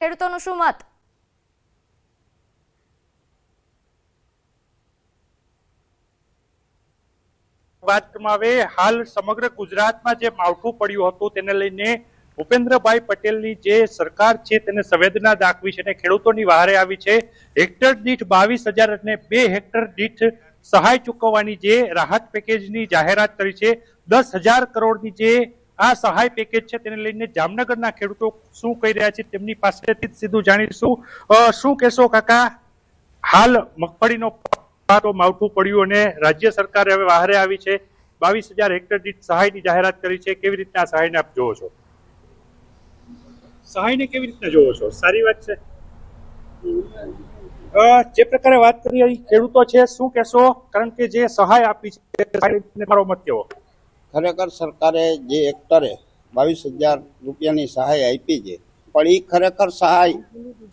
ખેડૂતોનું શું મત? વાત કરવામાં આવે, હાલ સમગ્ર ગુજરાતમાં જે માવઠું પડ્યું હતું તેને લઈને ભૂપેન્દ્રભાઈ પટેલની જે સરકાર છે તેને સંવેદના દાખવી છે અને ખેડૂતોની વહારે આવી છે। હેક્ટર દીઠ 22,000 અને 2 હેક્ટર દીઠ સહાય ચૂકવવાની જે રાહત પેકેજની જાહેરાત કરી છે। 10,000 કરોડની જે આ સહાય પેકેજ છે તેને લઈને જામનગરના ખેડૂતો શું કહી રહ્યા છે તેમની પાસેથી સીધું જાણીશું। શું કહેશો કાકા? હાલ મગફળીનો માવઠું પડ્યું અને રાજ્ય સરકારે હવે વહારે આવી છે, 22,000 હેક્ટર દીઠ સહાયની જાહેરાત કરી છે। કેવી રીતના સહાયને આપ જોવો છો? સહાયને કેવી રીતના જોવો છો? સારી વાત છે। જે પ્રકારે વાત કરી અહીં ખેડૂતો છે, શું કહેશો? કારણ કે જે સહાય આપી છે તમારો મત કેવો? ખરેખર સરકારે જે હેક્ટરે 22,000 રૂપિયાની સહાય આપી છે, પણ એ ખરેખર સહાય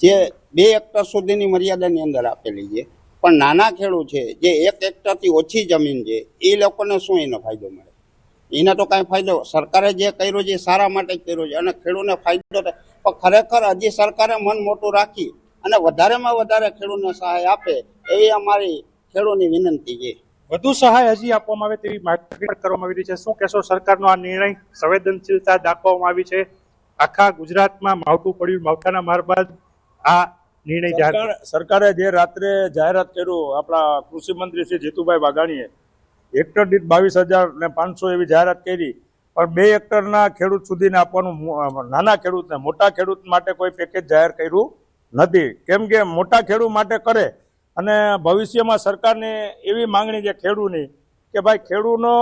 જે 2 હેક્ટર સુધીની મર્યાદાની અંદર આપેલી છે, પણ નાના ખેડૂત છે જે 1 હેક્ટરથી ઓછી જમીન છે એ લોકોને શું એનો ફાયદો મળે? એને તો કાંઈ ફાયદો, સરકારે જે કર્યું છે સારા માટે જ કર્યું છે અને ખેડૂતને ફાયદો થાય, પણ ખરેખર હજી સરકારે મન મોટું રાખી અને વધારેમાં વધારે ખેડૂતને સહાય આપે એવી અમારી ખેડૂતની વિનંતી છે। વધુ સહાય હજી આપવામાં આવે તેવી માંગ કરવામાં આવી રહી છે। શું કહેશો? સરકારનો આ નિર્ણય, સંવેદનશીલતા દાખવવામાં આવી છે। આખા ગુજરાતમાં માવઠું પડ્યું, માવઠાના માર બાદ આ નિર્ણય સરકારે જે રાત્રે જાહેરાત કર્યું, આપણા કૃષિ મંત્રી શ્રી જીતુભાઈ વાઘાણીએ હેક્ટર દીઠ 22,500 એવી જાહેરાત કરી, પણ 2 હેક્ટરના ખેડૂત સુધીને આપવાનું, નાના ખેડૂતને, મોટા ખેડૂત માટે કોઈ પેકેજ જાહેર કર્યું નથી। કેમ કે મોટા ખેડૂત માટે કરે અને ભવિષ્યમાં સરકારને એવી માંગણી છે ખેડૂતની કે ભાઈ ખેડૂતનો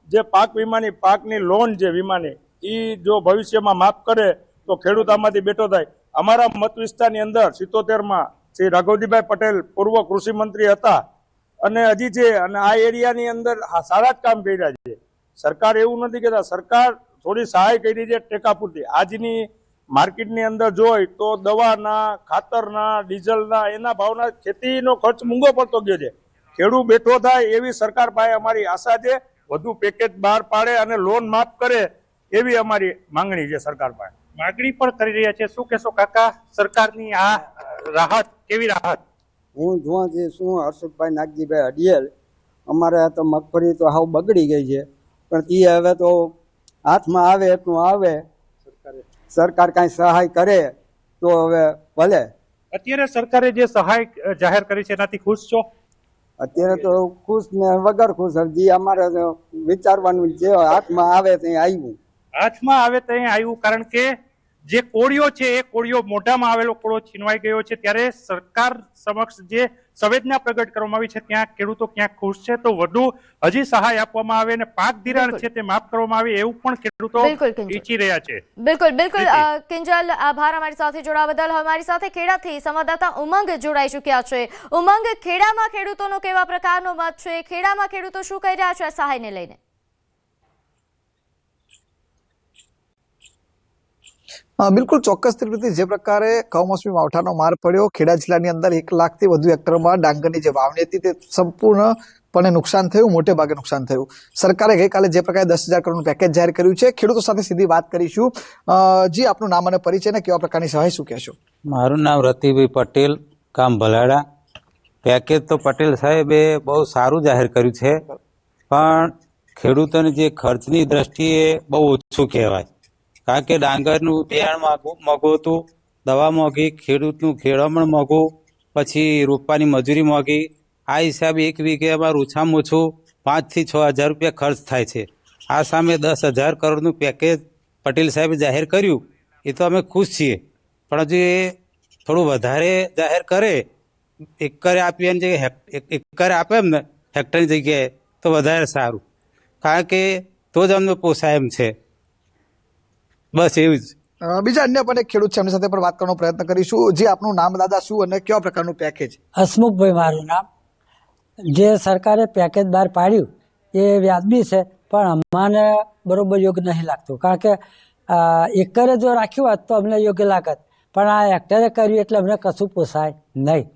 જે પાક વીમાની, પાકની લોન જે વીમાની, એ જો ભવિષ્યમાં માફ કરે તો ખેડૂત આમાંથી બેઠો થાય। અમારા મત વિસ્તારની અંદર 77માં શ્રી રાઘવજીભાઈ પટેલ પૂર્વ કૃષિ મંત્રી હતા અને હજી છે, અને આ એરિયાની અંદર સારા જ કામ કર્યા છે। સરકાર એવું નથી કહેતા, સરકાર થોડી સહાય કરી છે ટેકા પૂરતી। આજની માર્કેટની અંદર જોઈ તો દવાના, ખાતરના, ડીઝલના, એના ભાવના, ખેતીનો ખર્ચ મૂંગો પડતો ગયો છે। ખેડૂત બેઠો થાય એવી સરકાર પાસે અમારી આશા છે, વધુ પેકેજ બહાર પાડે અને લોન માફ કરે એવી અમારી માંગણી છે સરકાર પાસે। માગણી પણ કરી રહ્યા છે। શું કહેશો કાકા? સરકારની આ રાહત, કેવી રાહત? હું જોવા છે શું હર્ષદભાઈ નાગજીભાઈ અડિયેલ, અમારે તો મગફળી તો હાવ બગડી ગઈ છે, પણ તે હવે તો હાથમાં આવે એટલું આવે, સરકાર કાંઈ સહાય કરે તો હવે ભલે। અત્યારે સરકારે જે સહાય જાહેર કરી છે એનાથી ખુશ છો? અત્યારે તો ખુશ ને વગર ખુશ, હજી અમારે વિચારવાનું જે હાથમાં આવે ત્યાં આવ્યું, હાથમાં આવે ત્યાં આવ્યું। કારણ કે જે કોળિયો છે એ કોળિયો, મોઢામાં આવેલો કોળિયો છીનવાઈ ગયો છે, ત્યારે સરકાર સમક્ષ જે સંવેદના પ્રગટ કરવામાં આવી છે ત્યાં ખેડૂતો ક્યાંક ખુશ છે। તો વધુ હજી સહાય આપવામાં આવે અને પાક ધિરાણ છે તે માફ કરવામાં આવે એવું પણ ખેડૂતો ઈચ્છી રહ્યા છે। બિલકુલ બિલકુલ કિંજલ, આભાર અમારી સાથે જોડાવા બદલ। અમારી સાથે ખેડાથી સંવાદદાતા ઉમંગ જોડાઈ ચૂક્યા છે। ઉમંગ, ખેડામાં ખેડૂતોનો કેવા પ્રકારનો મત છે? ખેડામાં ખેડૂતો શું કહી રહ્યા છે આ સહાયને લઈને? બિલકુલ ચોક્કસ રીતે જે પ્રકારે કમોસમી માવઠાનો માર પડ્યો, ખેડા જિલ્લાની અંદર 1 લાખથી વધુ હેક્ટરમાં ડાંગરની જે વાવણી હતી તે સંપૂર્ણપણે નુકસાન થયું, મોટે ભાગે નુકસાન થયું। સરકારે ગઈકાલે જે પ્રકારે 10,000 કરોડનું પેકેજ જાહેર કર્યું છે, ખેડૂતો સાથે સીધી વાત કરીશું। જી, આપનું નામ અને પરિચય ને કેવા પ્રકારની સહાય શું કહેશો? મારું નામ રતિભાઈ પટેલ, ગામ ભલાડા। પેકેજ તો પટેલ સાહેબે બહુ સારું જાહેર કર્યું છે, પણ ખેડૂતોને જે ખર્ચની દ્રષ્ટિએ બહુ ઓછું કહેવાય। કારણ કે ડાંગરનું બિયારણ મોંઘું હતું, દવા મોંઘી, ખેડૂતનું ખેડમણ મોંઘું, પછી રોપવાની મજૂરી મોંઘી। આ હિસાબે 1 વીઘામાં ઓછામાં ઓછું 5,000 થી 6,000 રૂપિયા ખર્ચ થાય છે। આ સામે 10,000 કરોડનું પેકેજ પટેલ સાહેબે જાહેર કર્યું, એ તો અમે ખુશ છીએ, પણ હજુ એ થોડું વધારે જાહેર કરે, એકરે આપીને જે એકરે આપે એમ ને હેક્ટરની જગ્યાએ, તો વધારે સારું, કારણ કે તો જ અમને પોસાય એમ છે। બસ એવું જ। બીજા અન્ય પણ એક ખેડૂત છે, એમની સાથે પણ વાત કરવાનો પ્રયત્ન કરીશું। જી, આપનું નામ, દાદા, શું અને કેવા પ્રકારનું પેકેજ? હસમુખભાઈ મારું નામ। જે સરકારે પેકેજ બહાર પાડ્યું એ વ્યાજબી છે, પણ અમને બરોબર યોગ્ય નહીં લાગતું, કારણ કે એકરે જો રાખ્યું હોત તો અમને યોગ્ય લાગત, પણ આ હેક્ટરે કર્યું એટલે અમને કશું પોસાય નહીં।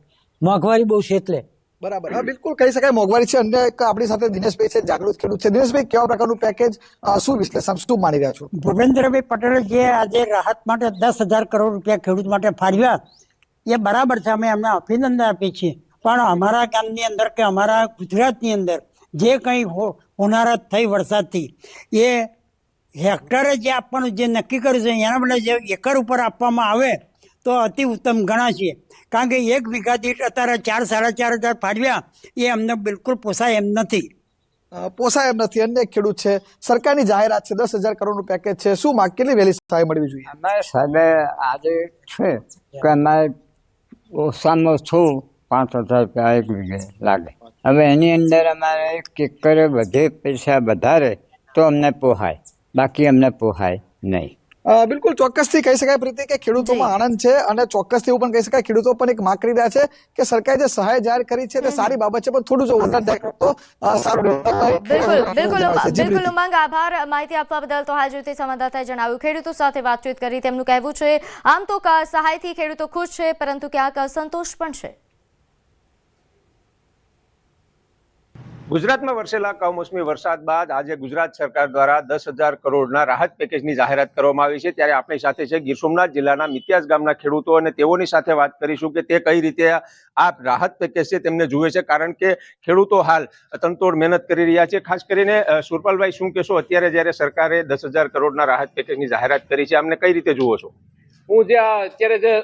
મોંઘવારી બહુ છે એટલે બરાબર, હા બિલકુલ કહી શકાય મોંઘવારી છે. અન્ય એક આપણી સાથે દિનેશભાઈ છે, જાગૃત ખેડૂત છે. દિનેશભાઈ, કેવા પ્રકારનું પેકેજ, શું વિશ્લેષણ, શું માની રહ્યા છો? ભૂપેન્દ્રભાઈ પટેલે જે આજે રાહત માટે 10,000 કરોડ રૂપિયા ખેડૂત માટે ફાળવ્યા એ બરાબર છે, અમે એમને અભિનંદન આપીએ છીએ. પણ અમારા ગામની અંદર કે અમારા ગુજરાતની અંદર જે કંઈ હોનારત થઈ વરસાદથી એ હેક્ટરે જે આપવાનું જે નક્કી કર્યું છે એના બદલે જે એકર ઉપર આપવામાં આવે તો અતિ ઉત્તમ ગણાશે. કારણ કે 1 વીઘા દીઠ અત્યારે 4-4.5 હજાર ફાળવ્યા એ અમને બિલકુલ પોસાય એમ નથી. પોસાય એમ નથી. અન્ય એક ખેડૂત છે, સરકારની જાહેરાત છે 10,000 કરોડનું પેકેજ છે, શું કેટલી વહેલી સહાય મળવી જોઈએ? અમારે સાહેબ આજે છે કે અમારે ઓછામાં ઓછું 5,000 રૂપિયા 1 વીઘે લાગે. હવે એની અંદર અમારે 1 એકરે વધે પૈસા વધારે તો અમને પોહાય, બાકી અમને પોહાય નહીં. બિલકુલ ચોક્કસથી કહી શકાય પ્રીતિ કે ખેડૂતોમાં આનંદ છે, અને ચોક્કસથી એવું પણ કહી શકાય ખેડૂતો પણ એક માંગ કરી રહ્યા છે કે સરકારે જે સહાય જાહેર કરી છે તે સારી બાબત છે, પણ થોડું જો વધારે થાય તો સારું બિલકુલ ઉમંગ, આભાર માહિતી આપવા બદલ. તો હાલ જોઈતી સંવાદદાતાએ જણાવ્યું, ખેડૂતો સાથે વાતચીત કરી તેમનું કહેવું છે આમ તો સહાયથી ખેડૂતો ખુશ છે, પરંતુ ક્યાંક અસંતોષ પણ છે. ગુજરાતમાં વરસેલા કમોસમી વરસાદ બાદ આજે ગુજરાત સરકાર દ્વારા 10,000 કરોડના રાહત પેકેજની જાહેરાત કરવામાં આવી છે. ત્યારે આપણી સાથે છે ગીર સોમનાથ જિલ્લાના મિત્યાસ ગામના ખેડૂતો, અને તેઓની સાથે વાત કરીશું કે તે કઈ રીતે આ રાહત પેકેજ છે તેમને જુએ છે, કારણ કે ખેડૂતો હાલ તનતોડ મહેનત કરી રહ્યા છે. ખાસ કરીને સુરપાલભાઈ, શું કહેશો, અત્યારે જ્યારે સરકારે 10,000 કરોડના રાહત પેકેજની જાહેરાત કરી છે, આમને કઈ રીતે જુઓ છો? હું જે અત્યારે જે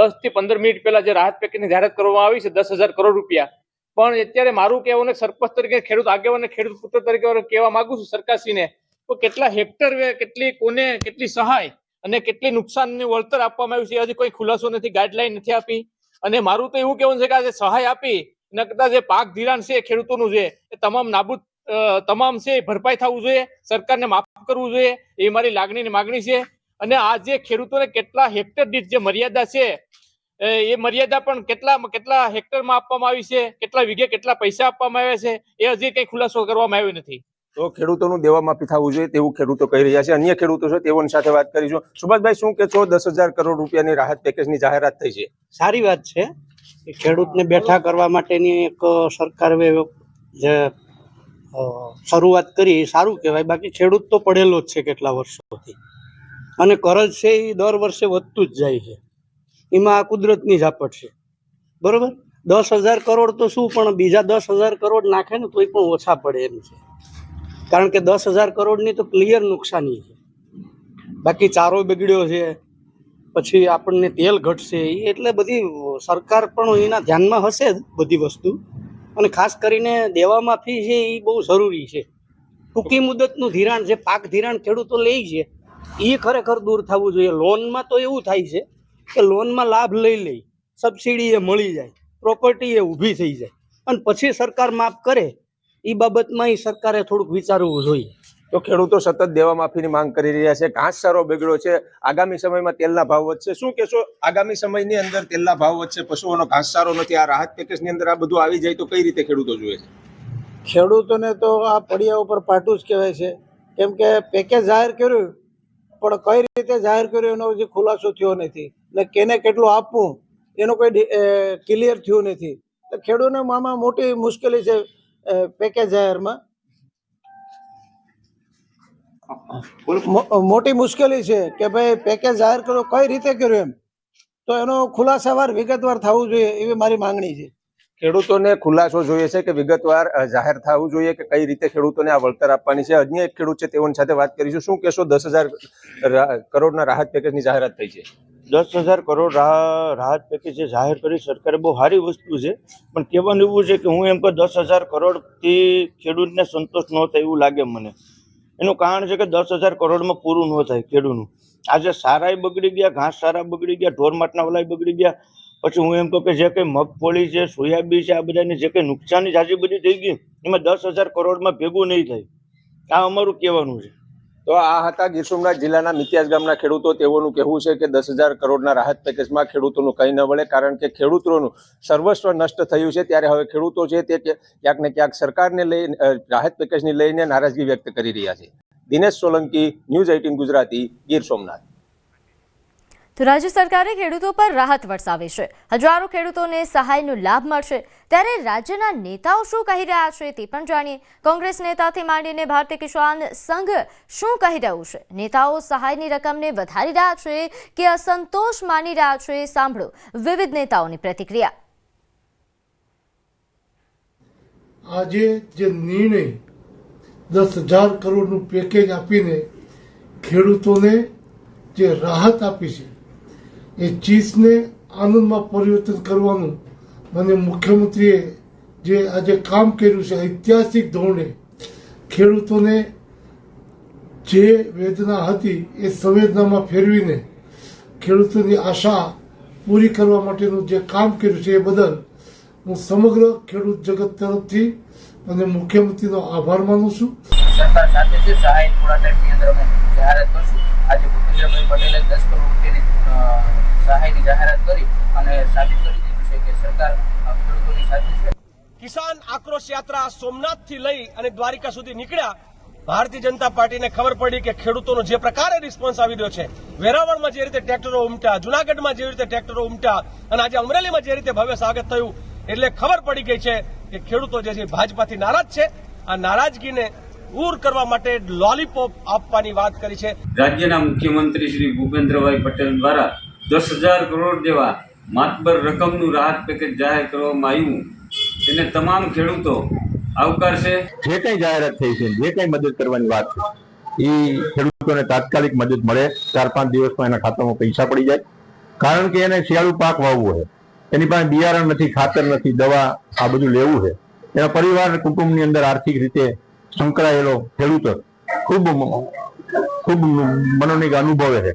10 થી 15 મિનિટ પહેલા જે રાહત પેકેજની જાહેરાત કરવામાં આવી છે 10,000 કરોડ રૂપિયા, પણ અત્યારે મારું કહેવું સરપંચ તરીકે, ખેડૂત આગેવાન, ખેડૂત પુત્ર તરીકે કહેવા માંગુ છું સરકારશ્રીને, તો કેટલા હેક્ટર, કેટલી કોને કેટલી સહાય અને કેટલી નુકસાનની વળતર આપવામાં આવ્યું છે હજી કોઈ ખુલાસો નથી, ગાઈડલાઈન નથી આપી. અને મારું તો એવું કહેવું છે કે આજે સહાય આપી એના કરતાં જે પાક ધિરાણ છે ખેડૂતોનું છે એ તમામ છે ભરપાઈ થવું જોઈએ, સરકારને માફ કરવું જોઈએ, એ મારી માગણી છે. અને આ જે ખેડૂતોને કેટલા હેક્ટર દીઠ જે મર્યાદા છે એ મર્યાદા પણ કેટલા હેક્ટરમાં આપવામાં આવી છે, કેટલા વીઘે કેટલા પૈસા આપવામાં આવ્યા છે એ હજી કઈ ખુલાસો કરવામાં આવ્યો નથી. તો ખેડૂતોનું દેવા માફી થવું જોઈએ તેવું ખેડૂતો કહી રહ્યા છે. અન્ય ખેડૂતો છે તેઓની સાથે વાત કરીશું. સુભાષભાઈ, શું કે છો, 10,000 કરોડ રૂપિયાની રાહત પેકેજની જાહેરાત થઈ છે, સારી વાત છે. ખેડૂતને બેઠા કરવા માટેની એક સરકારે જે શરૂઆત કરી એ સારું કહેવાય. બાકી ખેડૂત તો પડેલો જ છે કેટલા વર્ષોથી, અને કરજ છે એ દર વર્ષે વધતું જ જાય છે. એમાં આ કુદરતની ઝાપટ છે, બરોબર. 10,000 કરોડ તો શું, પણ બીજા 10,000 કરોડ નાખે ને તોય પણ ઓછા પડે એમ છે, કારણ કે 10,000 કરોડની તો ક્લિયર નુકસાની છે. બાકી ચારો બગડ્યો છે, પછી આપણને તેલ ઘટશે, એટલે બધી સરકાર પણ એના ધ્યાનમાં હશે જ બધી વસ્તુ. અને ખાસ કરીને દેવા માફી છે એ બહુ જરૂરી છે. ટૂંકી મુદતનું ધિરાણ, જે પાક ધિરાણ ખેડૂતો લે છે એ ખરેખર દૂર થવું જોઈએ. લોનમાં તો એવું થાય છે કે લોનમાં લાભ લઈ લે, સબસિડી એ મળી જાય, પ્રોપર્ટી એ ઊભી થઈ જાય, અને પછી સરકાર માફ કરે, એ બાબતમાં સરકારે થોડુંક વિચારવું જોઈએ. તો ખેડૂતો સતત દેવા માફીની માંગ કરી રહ્યા છે. ઘાસચારો બગડ્યો છે, આગામી સમયમાં તેલના ભાવ વધશે. શું કહેશો, આગામી સમયની અંદર તેલના ભાવ વધશે, પશુઓનો ઘાસચારો નથી, આ રાહત પેકેજની અંદર આ બધું આવી જાય તો કઈ રીતે ખેડૂતો જુએ છે? ખેડૂતોને તો આ પડિયા ઉપર પાટું જ કહેવાય છે, કેમ કે પેકેજ જાહેર કર્યું પણ કઈ રીતે જાહેર કર્યું એનો હજી ખુલાસો થયો નથી, ને કેને કેટલું આપવું એનો કોઈ ક્લિયર થયું નથી. ખેડૂતોને આમાં મોટી મુશ્કેલી છે પેકેજ જાહેરમાં, મોટી મુશ્કેલી છે કે ભાઈ પેકેજ જાહેર કર્યો કઈ રીતે કર્યું એમ, તો એનો ખુલાસાવાર વિગતવાર થવું જોઈએ એવી મારી માંગણી છે. ખેડૂતોને ખુલાસો જોઈએ છે કે વિગતવાર જાહેર થવું જોઈએ કે કઈ રીતે ખેડૂતોને આ વળતર આપવાની છે. અન્ય એક ખેડૂત છે તેઓની સાથે વાત કરીશું. શું કહેશો, 10,000 કરોડના રાહત પેકેજની જાહેરાત થઈ છે? 10,000 કરોડ રાહત પેકેજ જે જાહેર કરી સરકારે બહુ સારી વસ્તુ છે, પણ કહેવાનું એવું છે કે હું એમ કહું 10,000 કરોડથી ખેડૂતને સંતોષ ન થાય એવું લાગે મને. એનું કારણ છે કે 10,000 કરોડમાં પૂરું ન થાય ખેડૂતનું. આજે સારાય બગડી ગયા, ઘાસ સારા બગડી ગયા, ઢોર માટના વલાય બગડી ગયા. પછી હું એમ કહું કે જે કંઈ મગફળી છે, સોયાબીન છે, આ બધાની જે કંઈ નુકસાની જાજી બધી થઈ ગઈ એમાં 10,000 કરોડમાં ભેગું નહીં થાય. આ અમારું કહેવાનું છે. તો આ હતા ગીર સોમનાથ જિલ્લાના મિત્યાસ ગામના ખેડૂતો. તેઓનું કહેવું છે કે 10,000 કરોડના રાહત પેકેજમાં ખેડૂતોનું કંઈ ન વળે, કારણ કે ખેડૂતોનું સર્વસ્વ નષ્ટ થયું છે. ત્યારે હવે ખેડૂતો છે તે ક્યાંક ને ક્યાંક સરકારને લઈને, રાહત પેકેજને લઈને નારાજગી વ્યક્ત કરી રહ્યા છે. દિનેશ સોલંકી, ન્યૂઝ 18 ગુજરાતી, ગીર સોમનાથ. તો રાજ્ય સરકારે ખેડૂતો પર રાહત વરસાવી છે. હજારો ખેડૂતોને સહાયનો લાભ મળશે. ત્યારે રાજ્યના નેતાઓ શું કહી રહ્યા છે તે પણ જાણીએ. કોંગ્રેસ નેતાથી માંડીને ભારતીય કિસાન સંઘ શું કહી રહ્યું છે? નેતાઓ સહાયની રકમને વધારી રહ્યા છે કે અસંતોષ માની રહ્યા છે? સાંભળો વિવિધ નેતાઓની પ્રતિક્રિયા. આજે જે નિર્ણય 10,000 કરોડનું પેકેજ આપીને ખેડૂતોને જે રાહત આપી છે એ ચીજને આનંદમાં પરિવર્તન કરવાનું મને મુખ્યમંત્રીએ જે આજે કામ કર્યું છે ઐતિહાસિક ધોરણે ખેડૂતોને જે વેદના હતી એ સંવેદનામાં ફેરવીને ખેડૂતોની આશા પૂરી કરવા માટેનું જે કામ કર્યું છે એ બદલ હું સમગ્ર ખેડૂત જગત તરફથી અને મુખ્યમંત્રીનો આભાર માનું છું. સરકાર સાથે છે સહાય થોડા ટાઈમની અંદર અમે જાહેરાત કરશું. આજે ભૂપેન્દ્રભાઈ પટેલે 10 કરોડ રૂપિયાની સહાયની જાહેરાત કરી અને સાબિત કરી દીધું છે કે સરકાર ખેડૂતોની સાથે છે. કિસાન આક્રોશ યાત્રા સોમનાથથી લઈ અને દ્વારિકા સુધી નીકળ્યા. ભારતીય જનતા પાર્ટીને ખબર પડી કે ખેડૂતોનો જે પ્રકારે રિસ્પોન્સ આવી રહ્યો છે, વેરાવળમાં જે રીતે ટ્રેક્ટરો ઉમટ્યા, જુનાગઢમાં જે રીતે ટ્રેક્ટરો ઉમટ્યા અને આજે અમરેલીમાં જે રીતે ભવ્ય સ્વાગત થયું, એટલે ખબર પડી ગઈ છે કે ખેડૂતો જે છે ભાજપાથી નારાજ છે. આ નારાજગીને દૂર કરવા માટે લોલીપોપ આપવાની વાત કરી છે. રાજ્યના મુખ્યમંત્રી શ્રી ભૂપેન્દ્રભાઈ પટેલ દ્વારા 10,000 કરોડ જેવા માતબર રકમનું રાહત પેકેજ જાહેર કરવામાં આવ્યું. તેને તમામ ખેડૂતો આવકારશે. જે કંઈ જાહેરાત થઈ છે, જે કંઈ મદદ કરવાની વાત છે, એ ખેડૂતોને તાત્કાલિક મદદ મળે. 4-5 દિવસમાં એના ખાતામાં પૈસા પડી જાય. કારણ કે એને શિયાળુ પાક વાવવો છે, એની પાસે બિયારણ નથી, ખાતર નથી, દવા આ બધું લેવું છે. એના પરિવાર કુટુંબની અંદર આર્થિક રીતે સંકળાયેલો ખેડૂતો ખૂબ મનોનિક અનુભવે છે.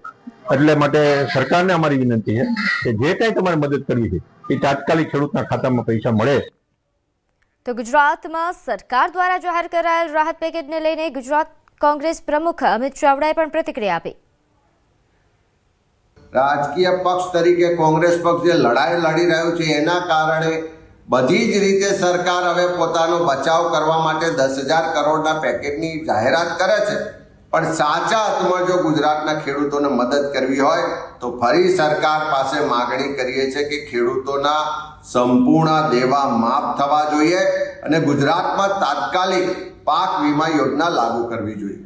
એટલે માટે સરકારને અમારી વિનંતી છે કે જે કંઈ તમારે મદદ કરવી છે એ તાત્કાલિક ખેડૂતના ખાતામાં પૈસા મળે. તો ગુજરાતમાં સરકાર દ્વારા જાહેર કરાયેલ રાહત પેકેજને લઈને ગુજરાત કોંગ્રેસ પ્રમુખ અમિત ચાવડાએ પણ પ્રતિક્રિયા આપી. રાજકીય પક્ષ તરીકે કોંગ્રેસ પક્ષ જે લડાઈ લડી રહ્યું છે એના કારણે બધી જ રીતે સરકાર હવે પોતાનો બચાવ કરવા માટે 10,000 કરોડના પેકેજની જાહેરાત કરે છે. પણ સાચા અર્થમાં જો ગુજરાતના ખેડૂતોને મદદ કરવી હોય તો ફરી સરકાર પાસે માગણી કરીએ છીએ કે ખેડૂતોના સંપૂર્ણ દેવા માફ થવા જોઈએ અને ગુજરાતમાં તાત્કાલિક પાક વીમા યોજના લાગુ કરવી જોઈએ.